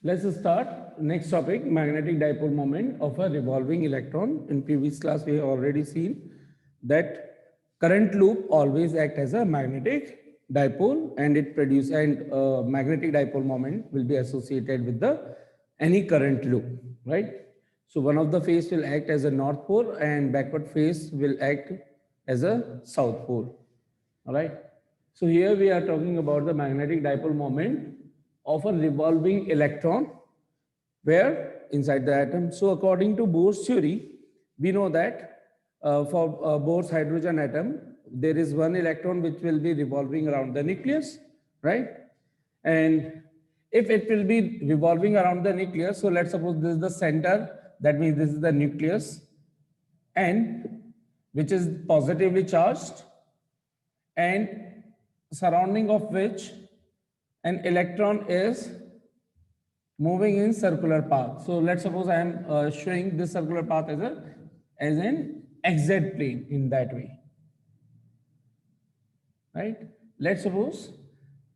Let's start. Next topic, magnetic dipole moment of a revolving electron. In previous class, we have already seen that current loop always act as a magnetic dipole and it produce and magnetic dipole moment will be associated with the any current loop, right? So one of the phase will act as a north pole and backward phase will act as a south pole. All right. So here we are talking about the magnetic dipole moment of a revolving electron where inside the atom. So according to Bohr's theory, we know that for Bohr's hydrogen atom, there is one electron which will be revolving around the nucleus, right? And if it will be revolving around the nucleus, so let's suppose this is the center, that means this is the nucleus, and which is positively charged, and surrounding of which an electron is moving in circular path. So let's suppose I am showing this circular path as an XZ plane in that way, right? Let's suppose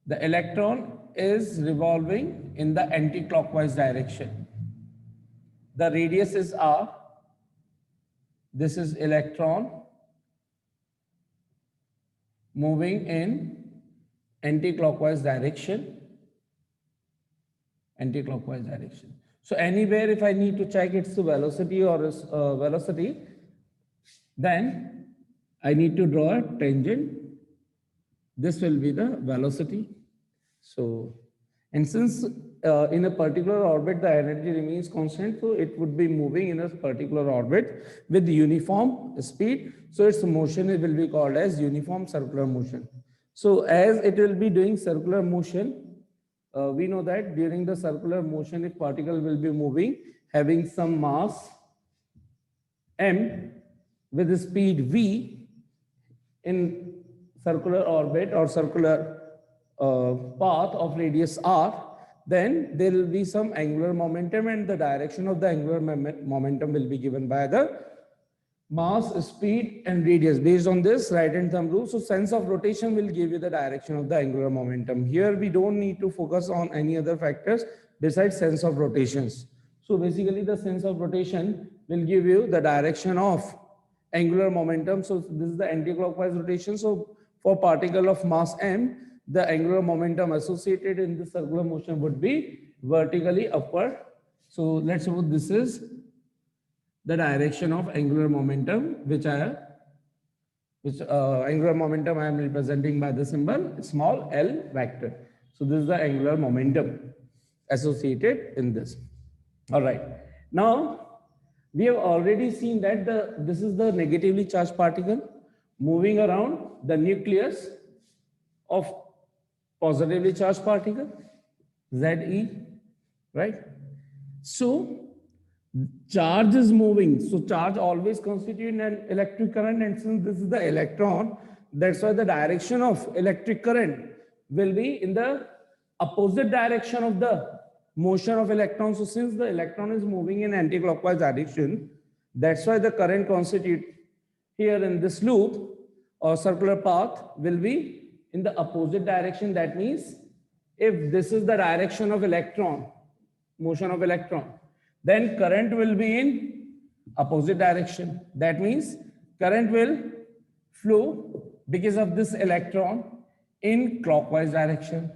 the electron is revolving in the anti-clockwise direction. The radius is R. This is electron moving in anti-clockwise direction. Anti-clockwise direction. So anywhere if I need to check its velocity or its velocity, then I need to draw a tangent. This will be the velocity. So, and since in a particular orbit the energy remains constant, so it would be moving in a particular orbit with uniform speed. So its motion will be called as uniform circular motion. So as it will be doing circular motion, we know that during the circular motion, if particle will be moving, having some mass m with the speed v in circular orbit or circular path of radius r, then there will be some angular momentum and the direction of the angular momentum will be given by the mass, speed and radius. Based on this right hand thumb rule, so sense of rotation will give you the direction of the angular momentum. Here we don't need to focus on any other factors besides sense of rotations. So basically the sense of rotation will give you the direction of angular momentum. So this is the anti-clockwise rotation. So for particle of mass m, the angular momentum associated in the circular motion would be vertically upward. So let's suppose this is the direction of angular momentum, which angular momentum I am representing by the symbol small l vector. So this is the angular momentum associated in this. All right. Now we have already seen that this is the negatively charged particle moving around the nucleus of positively charged particle, Ze, right? So charge is moving. So charge always constitutes an electric current, and since this is the electron, that's why the direction of electric current will be in the opposite direction of the motion of electron. So since the electron is moving in anti-clockwise direction, that's why the current constitute here in this loop or circular path will be in the opposite direction. That means if this is the direction of electron, motion of electron, then current will be in opposite direction. That means current will flow because of this electron in clockwise direction.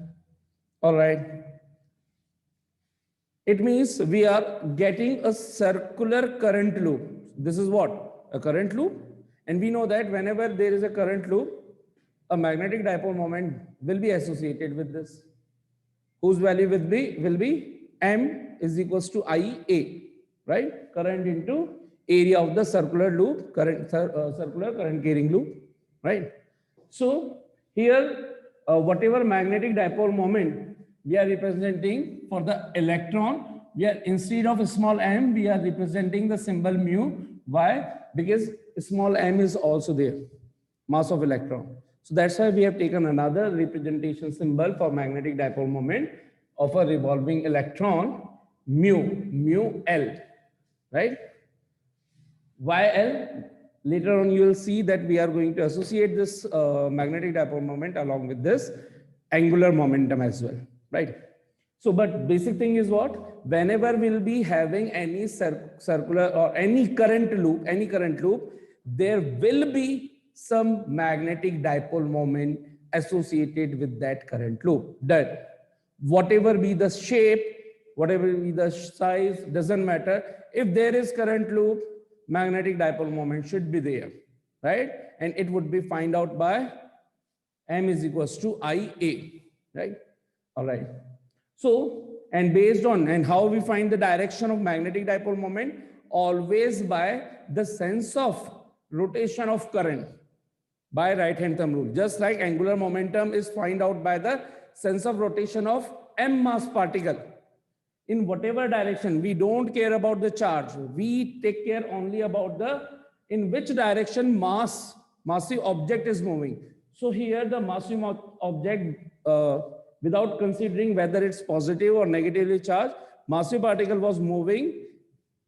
All right. It means we are getting a circular current loop. This is what? A current loop. And we know that whenever there is a current loop, a magnetic dipole moment will be associated with this, whose value will be m is equals to IA, right? Current into area of the circular loop, circular current carrying loop, right? So here, whatever magnetic dipole moment we are representing for the electron, we are instead of small m, we are representing the symbol mu. Why? Because small m is also there, mass of electron. So that's why we have taken another representation symbol for magnetic dipole moment of a revolving electron, mu L, right? Why L? Later on you will see that we are going to associate this magnetic dipole moment along with this angular momentum as well, right? So, but basic thing is what? Whenever we'll be having any circular or any current loop, there will be some magnetic dipole moment associated with that current loop. That whatever be the shape, whatever be the size, doesn't matter. If there is current loop, magnetic dipole moment should be there, right? And it would be find out by M is equals to IA, right? All right. So, and based on, and how we find the direction of magnetic dipole moment? Always by the sense of rotation of current by right hand thumb rule. Just like angular momentum is find out by the sense of rotation of M mass particle. In whatever direction, we don't care about the charge. We take care only about the, in which direction massive object is moving. So here the massive object, without considering whether it's positive or negatively charged, massive particle was moving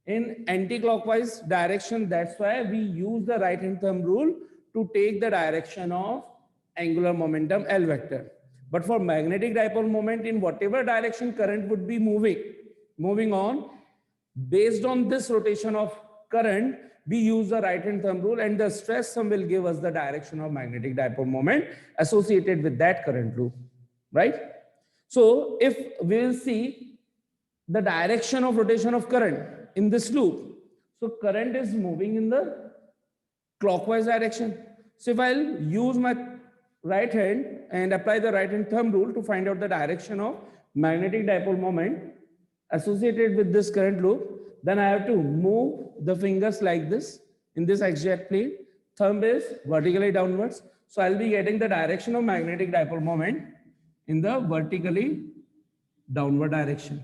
in anti-clockwise direction. That's why we use the right hand thumb rule to take the direction of angular momentum L vector. But for magnetic dipole moment, in whatever direction current would be moving on, based on this rotation of current, we use the right hand thumb rule, and the stress sum will give us the direction of magnetic dipole moment associated with that current loop, right? So if we will see the direction of rotation of current in this loop, so current is moving in the clockwise direction. So if I'll use my right hand and apply the right hand thumb rule to find out the direction of magnetic dipole moment associated with this current loop, then I have to move the fingers like this in this exact plane. Thumb is vertically downwards. So I'll be getting the direction of magnetic dipole moment in the vertically downward direction.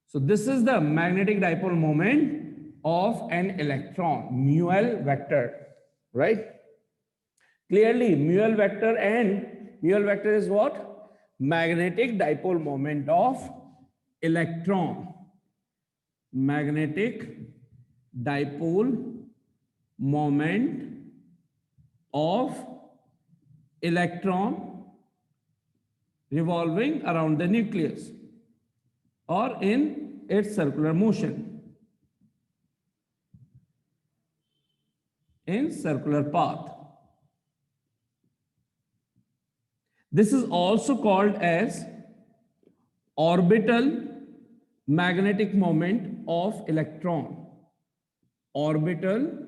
So this is the magnetic dipole moment of an electron, mu L vector, right? Clearly, mu L vector is what? Magnetic dipole moment of electron. Magnetic dipole moment of electron revolving around the nucleus or in its circular motion, in circular path. This is also called as orbital magnetic moment of electron. Orbital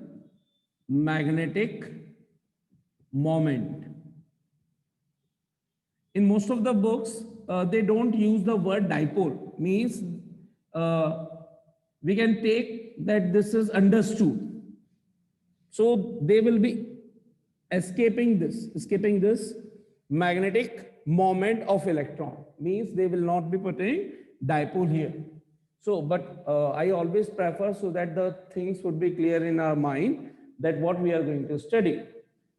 magnetic moment. In most of the books, they don't use the word dipole. Means we can take that this is understood. So they will be escaping this magnetic moment of electron. Means they will not be putting dipole here. So, but I always prefer so that the things would be clear in our mind that what we are going to study.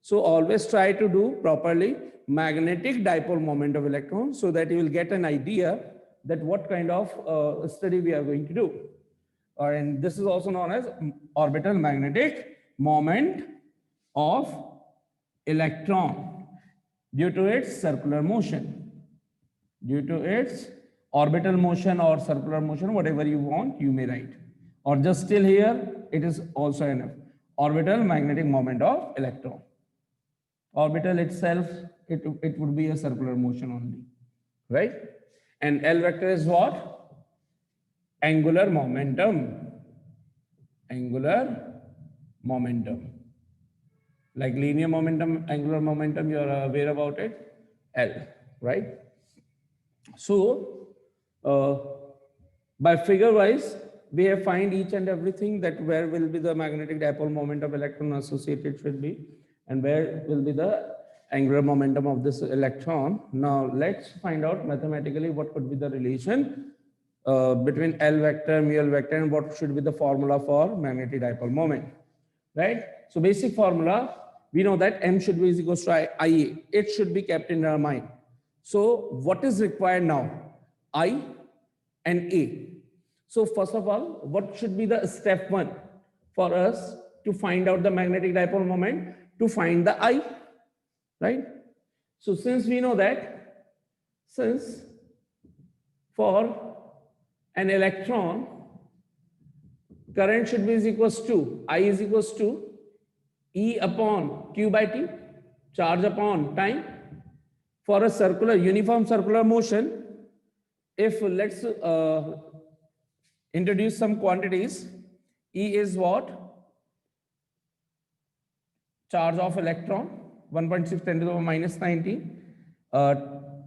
So always try to do properly magnetic dipole moment of electron so that you will get an idea that what kind of study we are going to do. And this is also known as orbital magnetic moment of electron due to its circular motion. Due to its orbital motion or circular motion, whatever you want, you may write. Or just still here, it is also enough. Orbital magnetic moment of electron. Orbital itself, it would be a circular motion only, right? And L vector is what? Angular momentum. Angular momentum. Like linear momentum, angular momentum, you are aware about it? L, right? So, by figure wise, we have find each and everything that where will be the magnetic dipole moment of electron associated should be, and where will be the angular momentum of this electron. Now let's find out mathematically what could be the relation between L vector, mu L vector, and what should be the formula for magnetic dipole moment, right? So basic formula, we know that M should be is equals to IA. It should be kept in our mind. So what is required now? I and A. So first of all, what should be the step one for us to find out the magnetic dipole moment? To find the I, right? So since we know that, since For an electron, current should be is equals to I is equals to E upon Q by T, charge upon time. For a circular, uniform circular motion, if let's introduce some quantities, E is what? Charge of electron, 1.6 10 to the power minus 19.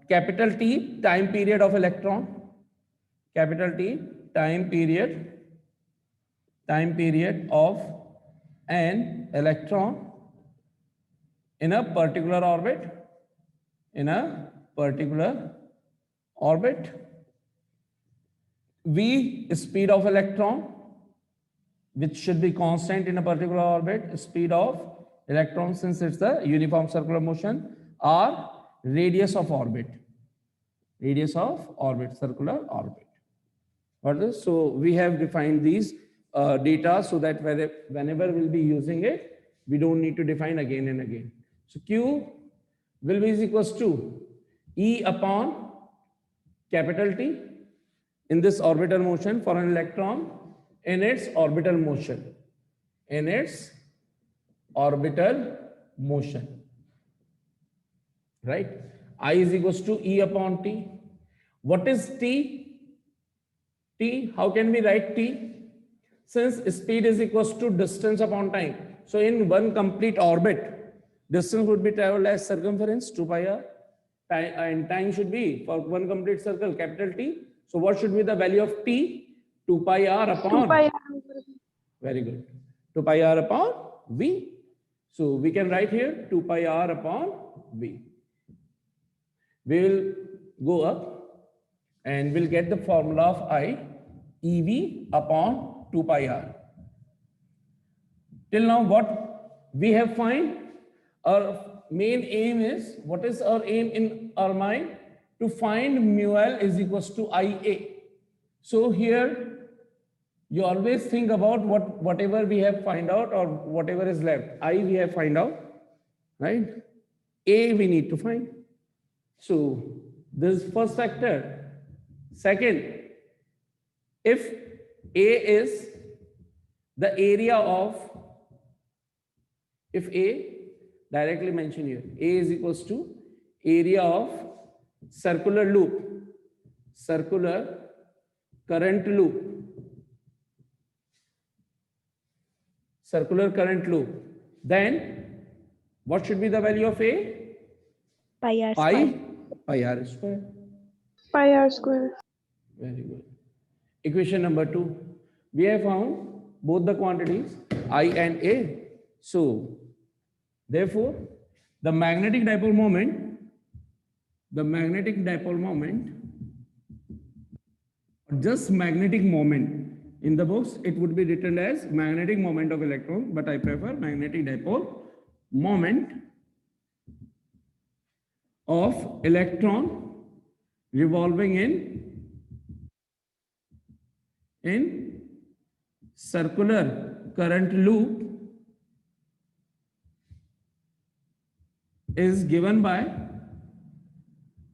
Capital T, time period of electron. Capital T, time period of an electron in a particular orbit. V, speed of electron, which should be constant in a particular orbit, speed of electron since it's a uniform circular motion, or radius of orbit, circular orbit. What is? So we have defined these data so that whenever we'll be using it, we don't need to define again and again. So Q will be equals to E upon capital T in this orbital motion for an electron in its orbital motion. Right? I is equals to E upon T. What is T? T, how can we write T? Since speed is equals to distance upon time. So in one complete orbit, distance would be traveled as circumference 2 pi r, and time should be for one complete circle capital T. So what should be the value of T? 2 pi r upon 2 pi r. Very good. 2 pi r upon V. So we can write here 2 pi r upon V. We will go up and we'll get the formula of I, EV upon 2 pi r. Till now what we have find, our main aim is, what is our aim in our mind? To find mu L is equals to IA. So here you always think about whatever we have find out or whatever is left. I we have find out, right? A we need to find. So this is first factor. Second, if A is the area of, if A, directly mentioned here, A is equals to area of circular loop, circular current loop, then what should be the value of A? Pi r square. Pi r square. Pi r square. Very good. Equation number 2. We have found both the quantities I and A. So, therefore, the magnetic dipole moment, just magnetic moment. In the books, it would be written as magnetic moment of electron, but I prefer magnetic dipole moment of electron revolving in circular current loop is given by,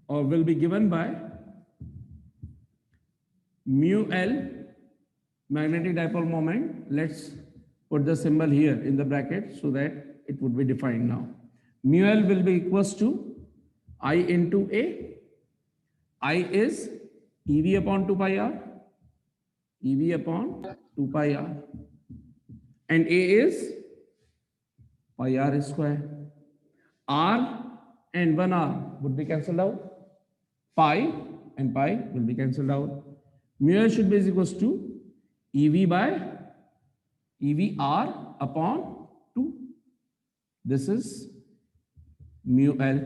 or will be given by, mu L, magnetic dipole moment. Let's put the symbol here in the bracket so that it would be defined now. Mu L will be equals to I into A. I is EV upon 2 pi r. EV upon 2 pi r. And A is pi r square. R and 1 r would be cancelled out. Pi and pi will be cancelled out. Mu L should be equals to EV by EV r upon 2. This is mu L.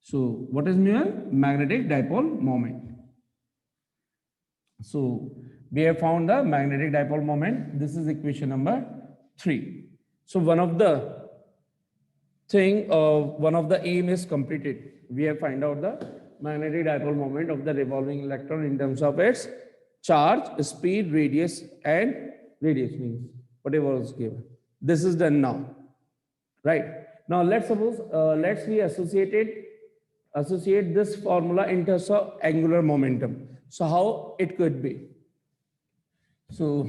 So what is mu L? Magnetic dipole moment. So we have found the magnetic dipole moment. This is equation number 3. So one of the aim is completed. We have find out the magnetic dipole moment of the revolving electron in terms of its charge, speed, radius, and radius means whatever was given. This is done now, right? Now let's suppose let's be associated associate this formula in terms of angular momentum. So how it could be? So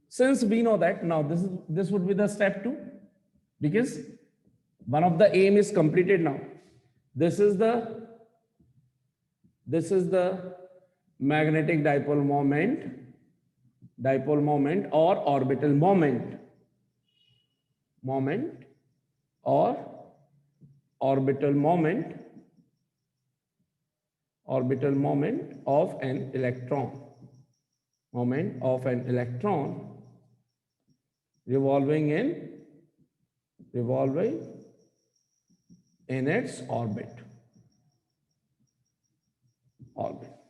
since we know that, now this would be the step 2, because one of the aim is completed now. This is the magnetic dipole moment or orbital moment or orbital moment of an electron, revolving in its orbit.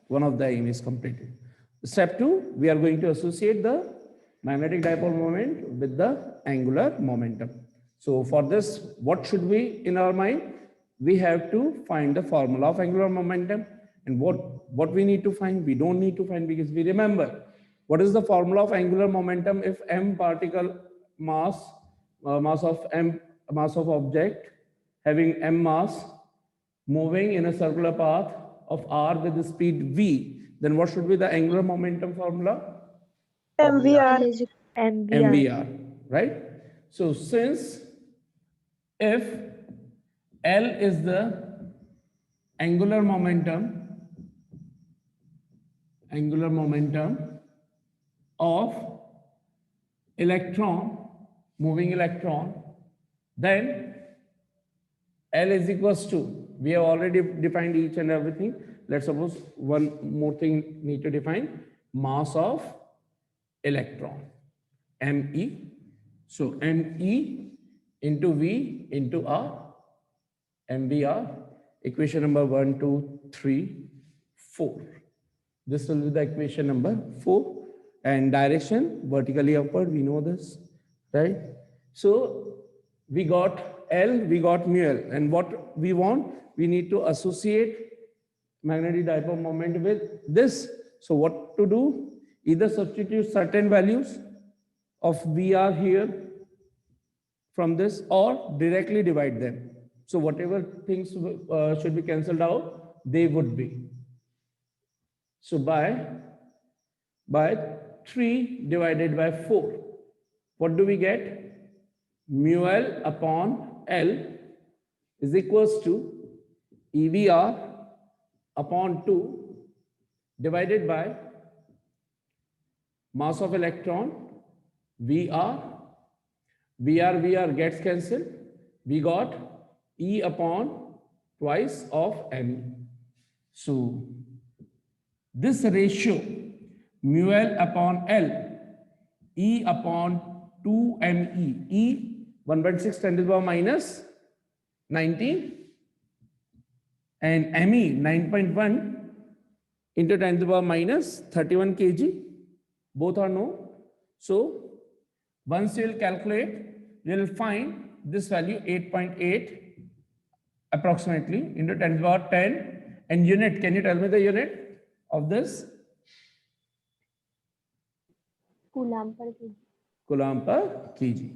One of the aim is completed. Step 2, we are going to associate the magnetic dipole moment with the angular momentum. So for this, what should we in our mind? We have to find the formula of angular momentum. And what we need to find? We don't need to find, because we remember what is the formula of angular momentum if m particle mass of object having m mass moving in a circular path of r with the speed v, then what should be the angular momentum formula? MVR. MVR, right? So since if L is the angular momentum of moving electron, then L is equals to, we have already defined each and everything. Let's suppose one more thing need to define, mass of electron, ME. So ME into V into R, MVR, equation number 1, 2, 3, 4. This will be the equation number 4. And direction vertically upward, we know this, right? So we got L, we got mu L. And what we want, we need to associate magnetic dipole moment with this. So what to do? Either substitute certain values of VR here from this, or directly divide them. So whatever things should be cancelled out, they would be. So by 3 divided by 4, what do we get? Mu L upon L is equals to EVR upon 2 divided by mass of electron, VR. VR gets cancelled. We got E upon twice of ME. So this ratio, mu L upon L, E upon 2ME, E 1/6 10 to the power minus 19, and ME 9.1 into 10 to the power minus 31 kg. Both are known. So once you will calculate, you will find this value 8.8 approximately into 10 to the power 10. And unit, can you tell me the unit of this? Coulomb per kg. Coulomb per kg.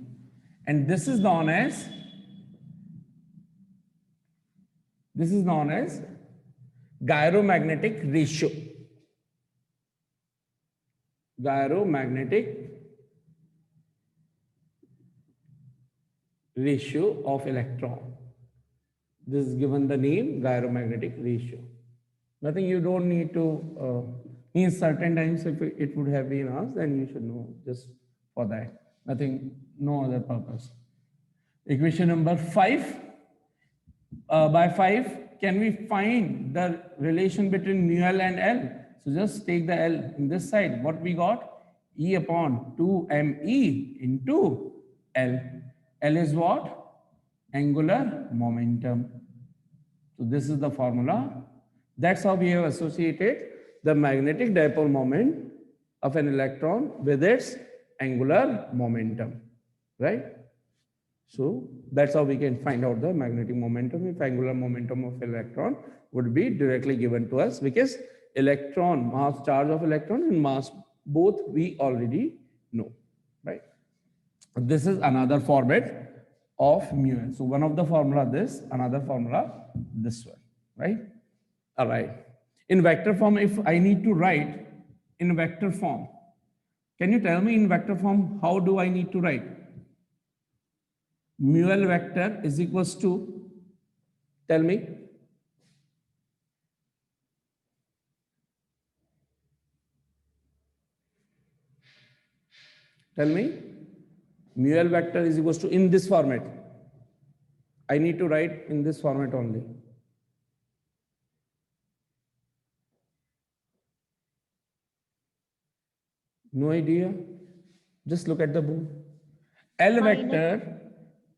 And this is known as gyromagnetic ratio. Gyromagnetic ratio of electron. This is given the name gyromagnetic ratio. Nothing, you don't need to mean certain times if it would have been asked, then you should know just for that. Nothing, no other purpose. Equation number 5. By 5, can we find the relation between mu L and L? So just take the L in this side. What we got? E upon 2ME into L. L is what? Angular momentum. So this is the formula. That's how we have associated the magnetic dipole moment of an electron with its angular momentum, right? So that's how we can find out the magnetic momentum if angular momentum of electron would be directly given to us, because electron, mass, charge of electron and mass, both we already know, right? This is another format of mu L. So one of the formula this, another formula this one, right? All right. In vector form, if I need to write in vector form, can you tell me in vector form, how do I need to write? Mu L vector is equals to, tell me. Tell me, mu L vector is equals to, in this format. I need to write in this format only. No idea? Just look at the board. L vector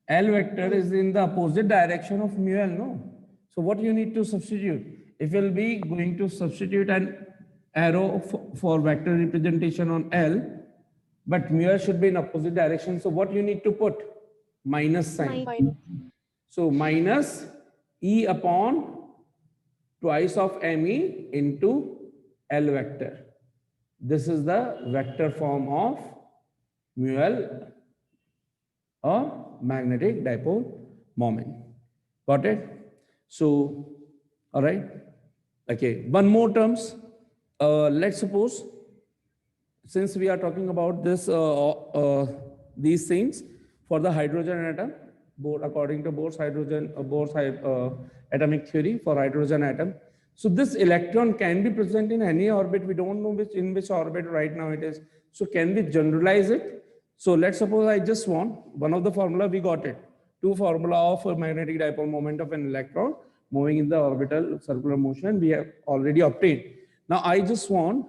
is in the opposite direction of mu L, no? So what you need to substitute? If you'll be going to substitute an arrow for vector representation on L, but mu L should be in opposite direction. So what you need to put? Minus sign. So minus E upon twice of ME into L vector. This is the vector form of mu L or magnetic dipole moment. Got it? So, all right. Okay, one more terms. Let's suppose, since we are talking about this, these things for the hydrogen atom, according to Bohr's atomic theory for hydrogen atom. So this electron can be present in any orbit. We don't know in which orbit right now it is. So can we generalize it? So let's suppose I just want one of the formula, we got it. Two formula of a magnetic dipole moment of an electron moving in the orbital circular motion we have already obtained. Now I just want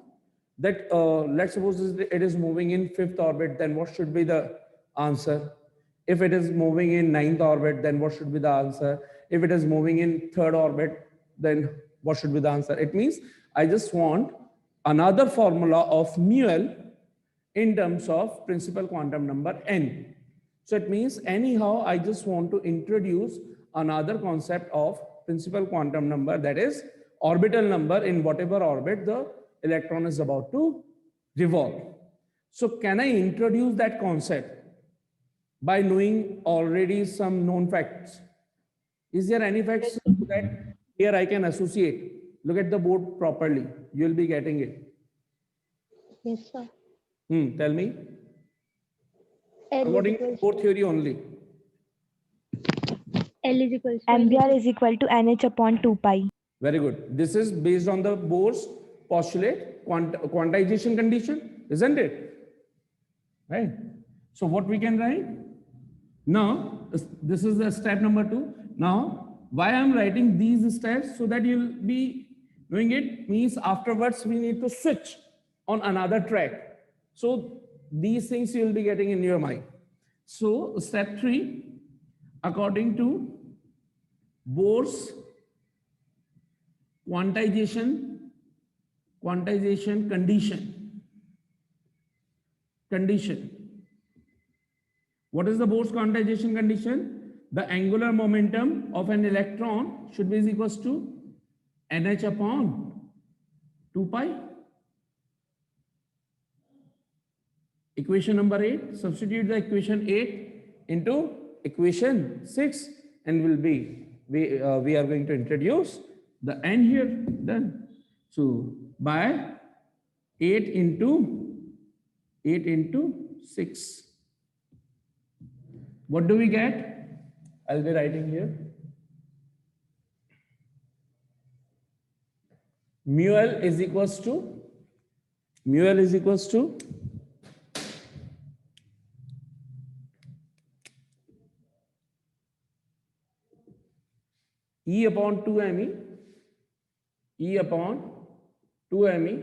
that, let's suppose it is moving in 5th orbit, then what should be the answer? If it is moving in 9th orbit, then what should be the answer? If it is moving in 3rd orbit, then what should be the answer? It means I just want another formula of mu L in terms of principal quantum number n. So it means anyhow, I just want to introduce another concept of principal quantum number, that is orbital number in whatever orbit the electron is about to revolve. So can I introduce that concept by knowing already some known facts? Is there any facts that here I can associate? Look at the board properly. You will be getting it. Yes, sir. Tell me. L According is to equals board theory only. L is equals to MBR is equal to NH upon 2 pi. Very good. This is based on the Bohr's postulate, quantization condition, isn't it? Right. So what we can write? Now, this is the step number 2. Now, why I'm writing these steps? So that you'll be doing it, means afterwards we need to switch on another track. So these things you'll be getting in your mind. So step 3, according to Bohr's quantization condition. What is the Bohr's quantization condition? The angular momentum of an electron should be equals to NH upon 2 pi. Equation number 8, substitute the equation 8 into equation 6 and we are going to introduce the n here then. So by 8 into 6. What do we get? I'll be writing here. Mu L is equals to E upon 2 me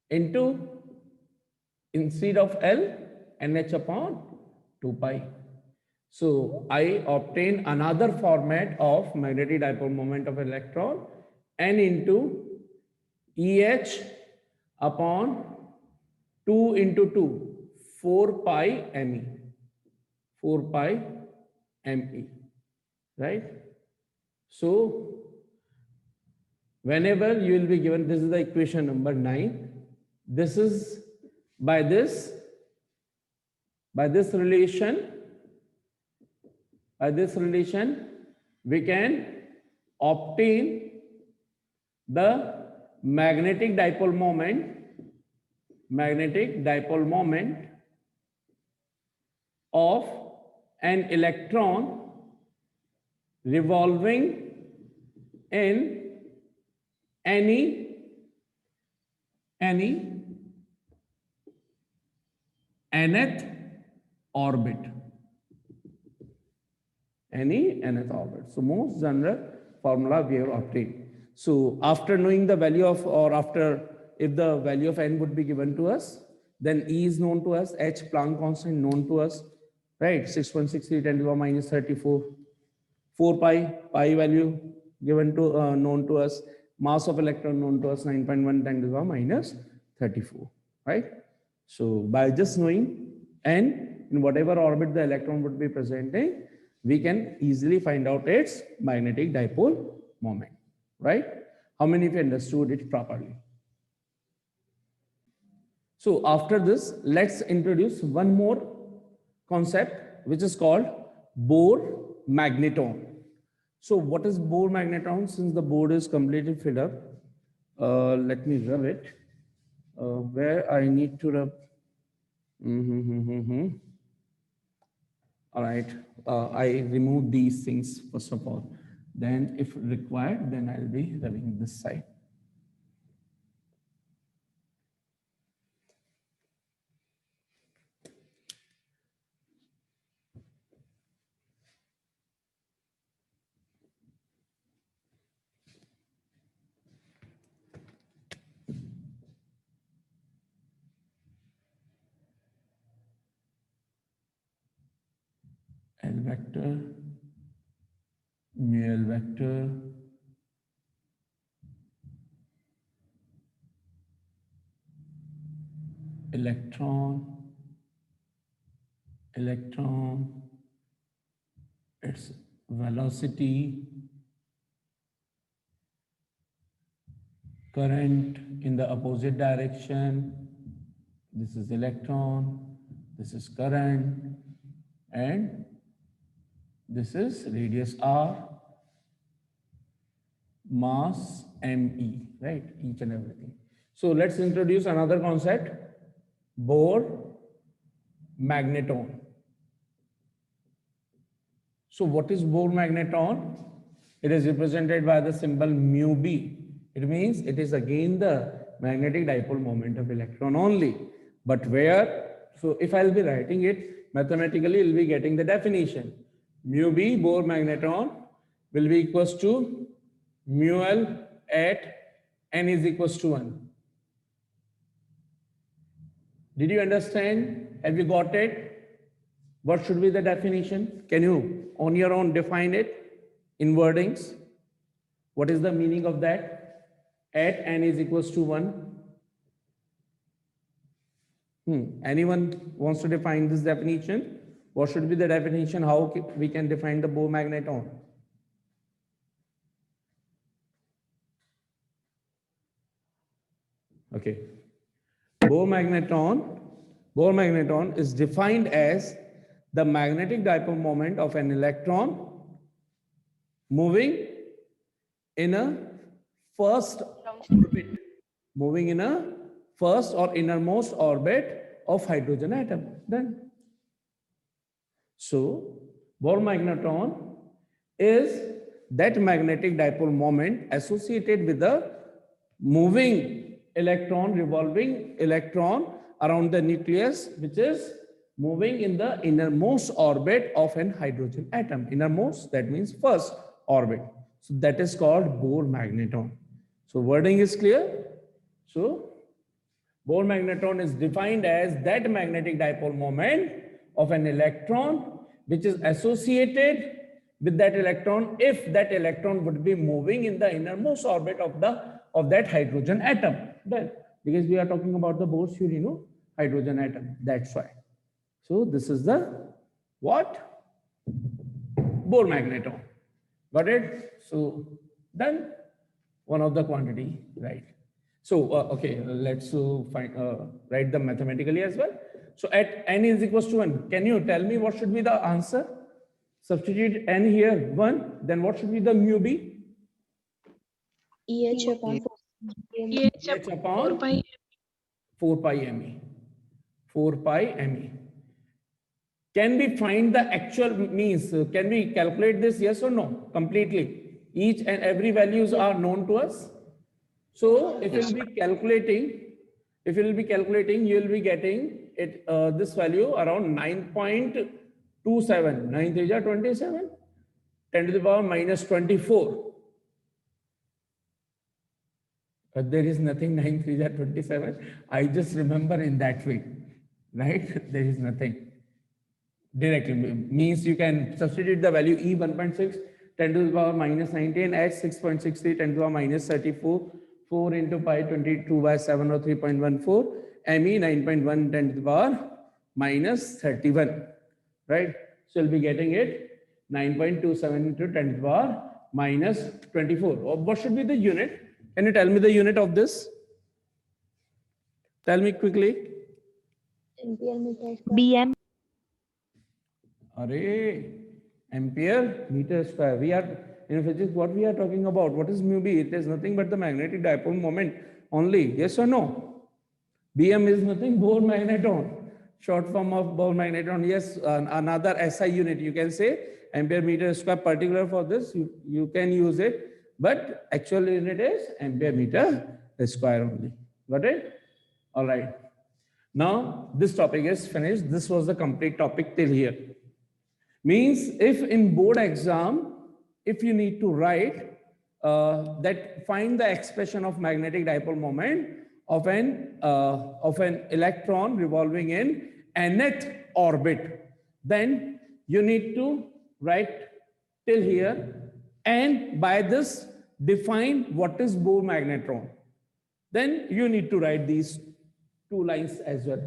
into, instead of L, NH upon 2 pi. So I obtain another format of magnetic dipole moment of electron, n into EH upon 2 into 2, 4 pi ME. 4 pi ME, right? So whenever you will be given, this is the equation number 9. This is by this relation, we can obtain the magnetic dipole moment of an electron revolving in any nth orbit. So most general formula we have obtained. So after knowing the value of, or after, if the value of n would be given to us, then E is known to us, H Planck constant known to us, right? 6.63 10 to the power minus 34. 4 pi value given to known to us, mass of electron known to us 9.1 10 to the power minus 34, right? So by just knowing n in whatever orbit the electron would be presenting, we can easily find out its magnetic dipole moment, right? How many of you understood it properly? So after this, let's introduce one more concept, which is called Bohr magneton. So what is Bohr magneton? Since the board is completely filled up, let me rub it. Where I need to rub. All right, I remove these things first of all. Then if required, then I'll be rubbing this side. L vector, mu L vector, electron, its velocity, current in the opposite direction. This is electron, this is current, and this is radius r, mass me, right? Each and everything. So let's introduce another concept, Bohr magneton. So what is Bohr magneton? It is represented by the symbol mu b. It means it is again the magnetic dipole moment of electron only. But where? So if I'll be writing it mathematically, you'll be getting the definition. Mu b Bohr magneton will be equals to mu L at n is equals to 1. Did you understand? Have you got it? What should be the definition? Can you on your own define it in wordings? What is the meaning of that? At n is equals to 1. Anyone wants to define this definition? What should be the definition? How we can define the Bohr magneton? Okay. Bohr magneton is defined as the magnetic dipole moment of an electron moving in a first or innermost orbit of hydrogen atom. Then, so Bohr magneton is that magnetic dipole moment associated with the moving electron, revolving electron around the nucleus, which is moving in the innermost orbit of an hydrogen atom. Innermost, that means first orbit. So that is called Bohr magneton. So wording is clear. So Bohr magneton is defined as that magnetic dipole moment of an electron which is associated with that electron if that electron would be moving in the innermost orbit of that hydrogen atom. Then, because we are talking about the Bohr-Urino hydrogen atom, that's why. So this is the what? Bohr magneton. Got it? So then one of the quantity, right? So okay, let's write them mathematically as well. So at n is equals to 1, can you tell me what should be the answer? Substitute n here, 1. Then what should be the mu be? EH upon 4. EH H upon upon 4 pi 4 pi me. 4 pi me. Can we find the actual means? Can we calculate this? Yes or no? Completely. Each and every values are known to us. So if you'll be calculating, you will be getting it this value around 9.27. 9 3 are 27. 10 to the power minus 24. There is nothing 9 3 are 27. I just remember in that way, right? There is nothing. Directly means you can substitute the value E 1.6, 10 to the power minus 19, add 6.63, 10 to the power minus 34, 4 into pi 22 by 7 or 3.14, ME 9.1, 10 to the power minus 31, right? So you'll be getting it 9.27 into 10 to the power minus 24. What should be the unit? Can you tell me the unit of this? Tell me quickly. Ampere meter square. BM. Array, ampere meter square. We are in physics. What we are talking about? What is mu b? It is nothing but the magnetic dipole moment only. Yes or no? Bm is nothing. Bohr magneton. Short form of Bohr magneton. Yes, another SI unit. You can say ampere meter square. Particular for this, you can use it. But actual unit is ampere meter square only. Got it? All right. Now this topic is finished. This was the complete topic till here. Means if in board exam, if you need to write that find the expression of magnetic dipole moment of an electron revolving in nth orbit, then you need to write till here, and by this define what is Bohr magnetron. Then you need to write these 2 lines as well,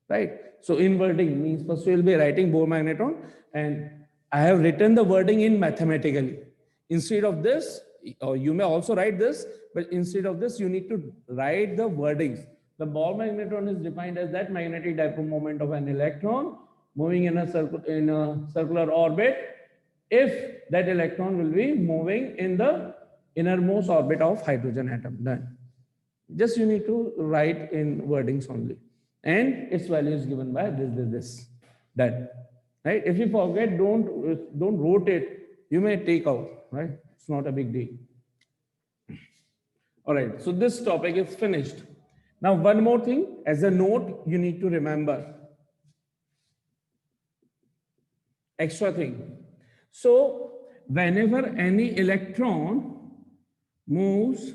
right? So in wording means first you will be writing Bohr magnetron, and I have written the wording in mathematically. Instead of this, or you may also write this, but instead of this, you need to write the wordings. The Bohr magnetron is defined as that magnetic dipole moment of an electron moving in a circular orbit if that electron will be moving in the innermost orbit of hydrogen atom. Done. Just you need to write in wordings only, and its value is given by this. Done. Right? If you forget, don't wrote it. You may take out. Right? It's not a big deal. All right. So this topic is finished. Now one more thing as a note you need to remember. Extra thing. So whenever any electron moves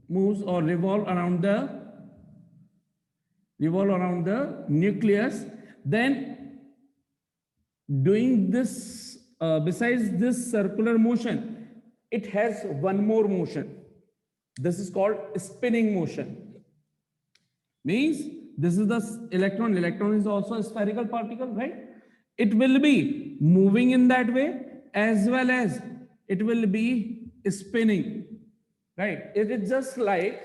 or revolve around the nucleus, then doing this besides this circular motion, it has one more motion. This is called spinning motion. Means this is the electron. Electron is also a spherical particle, right? It will be moving in that way as well as it will be spinning, right? It is just like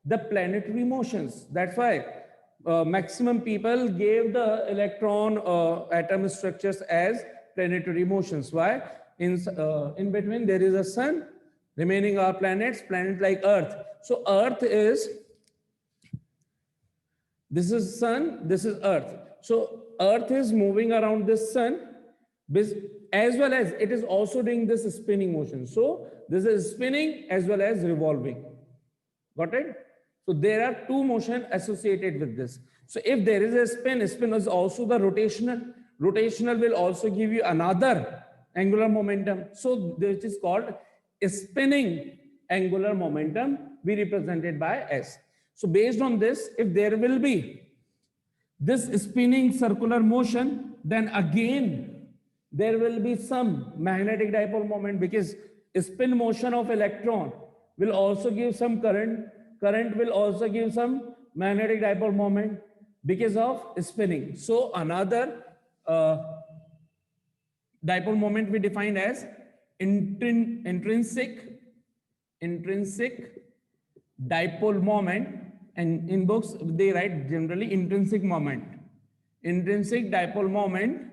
the planetary motions. That's why maximum people gave the electron atom structures as planetary motions. Why? In between there is a sun, remaining are planets like Earth. So Earth is, this is sun, this is Earth. So Earth is moving around this sun as well as it is also doing this spinning motion. So this is spinning as well as revolving. Got it? So there are 2 motion associated with this. So if there is a spin is also the rotational. Rotational will also give you another angular momentum. So this is called a spinning angular momentum, we represented by S. So based on this, if there will be this spinning circular motion, then again there will be some magnetic dipole moment, because spin motion of electron will also give some current. Current will also give some magnetic dipole moment because of spinning. So another dipole moment we define as intrinsic dipole moment, and in books they write generally intrinsic moment. intrinsic dipole moment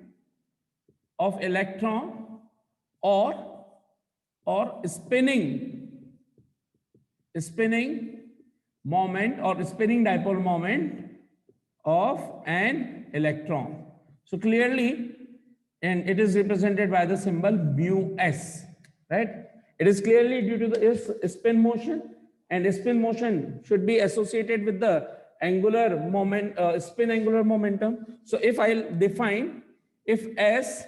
of electron or spinning moment or spinning dipole moment of an electron. So clearly, and it is represented by the symbol mu s, right? It is clearly due to the spin motion, and spin motion should be associated with the angular moment, spin angular momentum. So if I define, if s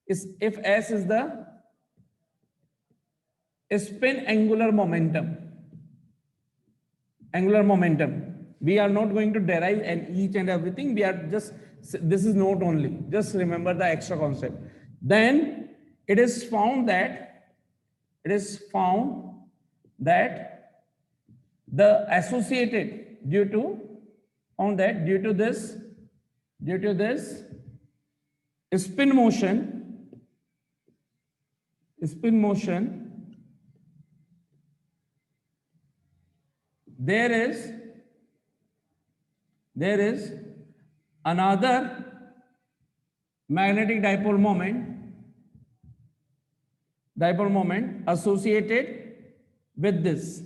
is the spin angular momentum, we are not going to derive and each and everything, we are just, this is note only, just remember the extra concept. Then it is found that the associated due to this spin motion, there is another magnetic dipole moment associated with this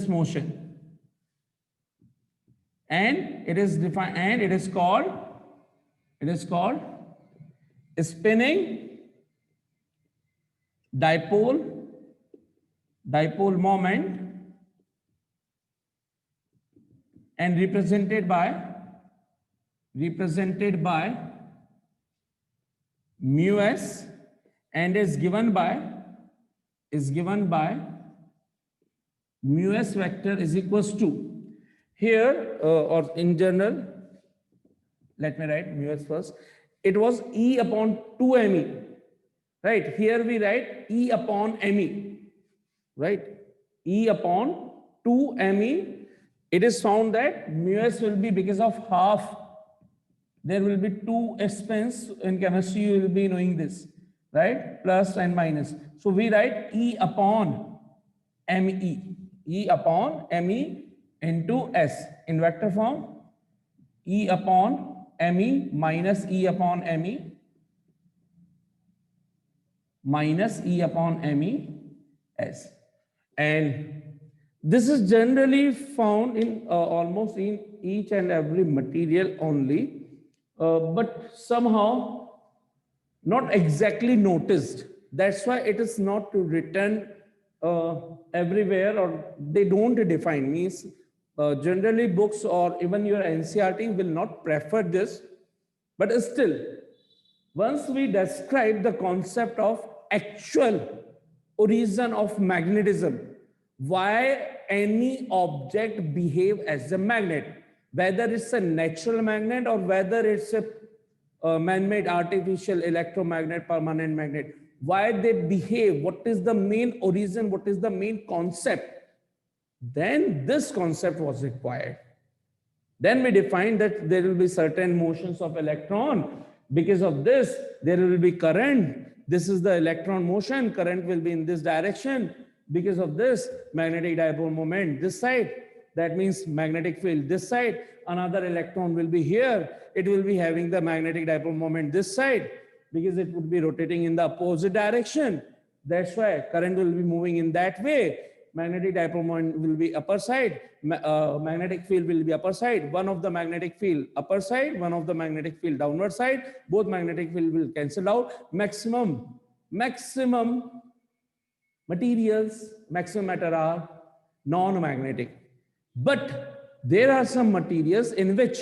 motion, and it is defined, and it is called spinning dipole moment, and represented by mu s, and is given by mu s vector is equals to, here or in general, let me write mu s first. It was E upon 2 me, right? Here we write E upon me, right? E upon 2 me. It is found that mu s will be, because of half, there will be two spins. In chemistry you will be knowing this, right? Plus and minus. So we write E upon me into s in vector form, E upon me minus E upon me minus E upon me s. And this is generally found in almost in each and every material only, but somehow not exactly noticed. That's why it is not written everywhere, or they don't define. Means generally books or even your NCERT will not prefer this, but still, once we describe the concept of actual origin of magnetism, why any object behave as a magnet, whether it's a natural magnet or whether it's a man-made artificial electromagnet, permanent magnet, why they behave, what is the main origin, what is the main concept, then this concept was required. Then we defined that there will be certain motions of electron. Because of this, there will be current. This is the electron motion. Current will be in this direction. Because of this, magnetic dipole moment this side. That means magnetic field this side. Another electron will be here. It will be having the magnetic dipole moment this side, because it would be rotating in the opposite direction. That's why current will be moving in that way. Magnetic dipole moment will be upper side. Magnetic field will be upper side. One of the magnetic field upper side, one of the magnetic field downward side. Both magnetic field will cancel out. Maximum materials, maximum matter are non-magnetic. But there are some materials in which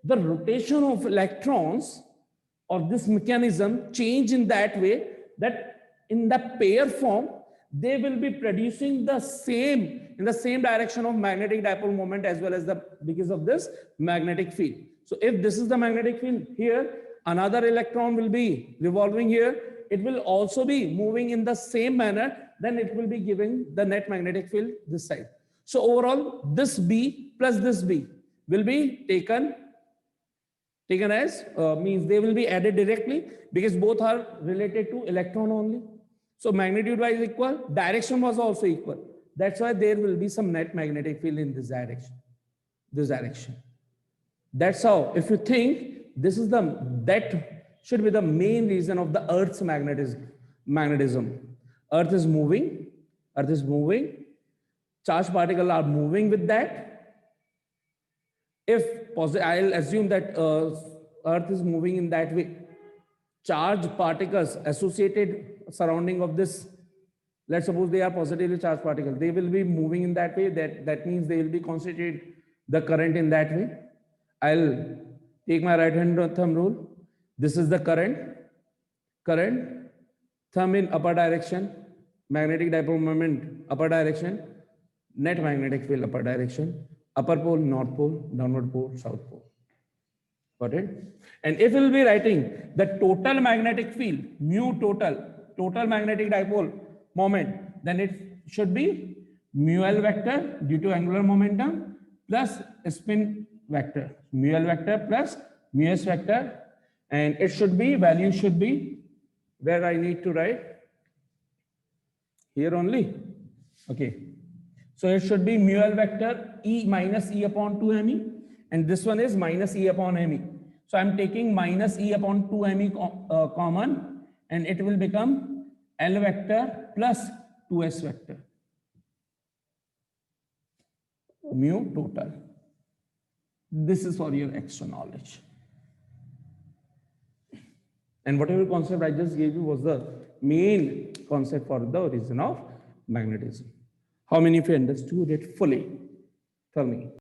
the rotation of electrons or this mechanism change in that way that in the pair form, they will be producing the same, in the same direction of magnetic dipole moment as well as the, because of this magnetic field. So if this is the magnetic field here, another electron will be revolving here. It will also be moving in the same manner. Then it will be giving the net magnetic field this side. So overall, this B plus this B will be taken as, means they will be added directly, because both are related to electron only. So magnitude wise equal, direction was also equal. That's why there will be some net magnetic field in this direction. That's how, if you think this is that should be the main reason of the Earth's magnetism. Earth is moving, charged particles are moving with that. If I'll assume that Earth is moving in that way, charged particles associated surrounding of this, let's suppose they are positively charged particles, they will be moving in that way. That means they will be concentrated the current in that way. I'll take my right hand thumb rule. This is the current, thumb in upper direction, magnetic dipole moment upper direction, net magnetic field upper direction, upper pole, north pole, downward pole, south pole. Got it? And if we'll be writing the total magnetic field, mu total magnetic dipole moment, then it should be mu L vector due to angular momentum plus spin vector, mu L vector plus mu S vector, and it should be, value should be, where I need to write, here only. Okay. So it should be mu L vector E minus E upon 2 ME, and this one is minus E upon ME. So I'm taking minus E upon 2 ME common, and it will become L vector plus 2S vector, mu total. This is for your extra knowledge. And whatever concept I just gave you was the main concept for the origin of magnetism. How many of you understood it fully? Tell me.